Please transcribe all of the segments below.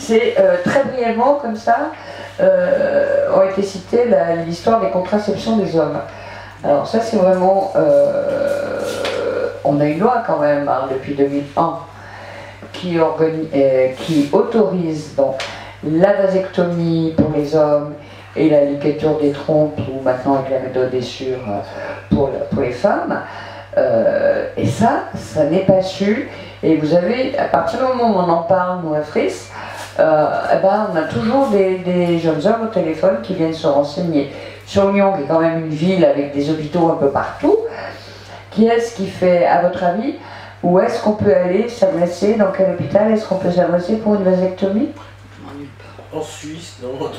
C'est très brièvement, comme ça, ont été citées l'histoire des contraceptions des hommes. Alors ça, c'est vraiment... on a une loi quand même, hein, depuis 2001, qui autorise donc la vasectomie pour les hommes et la ligature des trompes, ou maintenant avec la méthode Essure pour les femmes. Et ça n'est pas su. Et vous avez, à partir du moment où on en parle, nous à Fris, eh ben, on a toujours des jeunes hommes au téléphone qui viennent se renseigner. Sur Lyon, qui est quand même une ville avec des hôpitaux un peu partout, qui est-ce qui fait, à votre avis, où est-ce qu'on peut aller s'adresser, dans quel hôpital est-ce qu'on peut s'adresser pour une vasectomie? En Suisse, non? Non.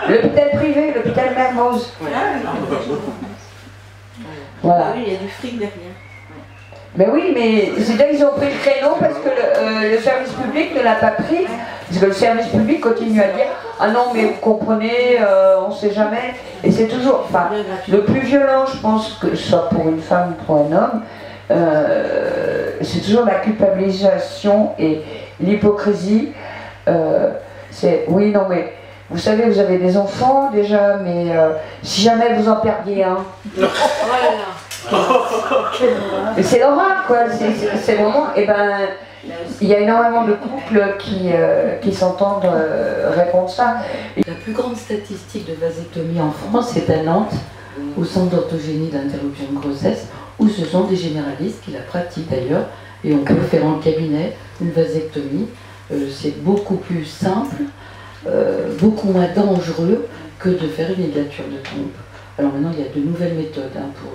L'hôpital privé, l'hôpital Mermoz. Ouais. Voilà. Oui, il y a du fric derrière. Mais oui, mais c'est-à-dire qu'ils ont pris le créneau parce que le service public ne l'a pas pris. Parce que le service public continue à dire « Ah non, mais vous comprenez, on ne sait jamais ». Et c'est toujours... Enfin, le plus violent, je pense, que ce soit pour une femme ou pour un homme, c'est toujours la culpabilisation et l'hypocrisie. C'est « Oui, non, mais... Vous savez, vous avez des enfants déjà, mais si jamais vous en perdiez un... » C'est l'horreur, quoi. C'est vraiment... Et ben, il y a énormément de couples qui s'entendent répondre ça. La plus grande statistique de vasectomie en France, c'est à Nantes, au centre d'orthogénie d'interruption de grossesse, où ce sont des généralistes qui la pratiquent d'ailleurs, et on peut faire en cabinet une vasectomie. C'est beaucoup plus simple, beaucoup moins dangereux que de faire une ligature de trompe. Alors maintenant, il y a de nouvelles méthodes pour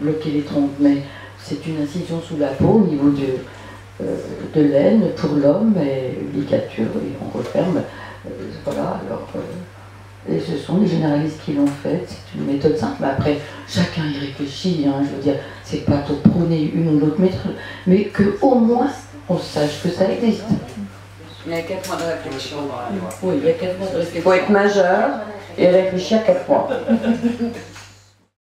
bloquer les trompes, mais c'est une incision sous la peau au niveau de l'aine pour l'homme, et une ligature, et on referme. Voilà, alors... et ce sont les généralistes qui l'ont fait, c'est une méthode simple, mais après, chacun y réfléchit, hein, je veux dire, c'est pas pour prôner une ou l'autre méthode, mais qu'au moins, on sache que ça existe. Il y a 4 mois de réflexion dans la loi. Oui, il y a 4 mois de réflexion. Il faut être majeur et réfléchir 4 mois.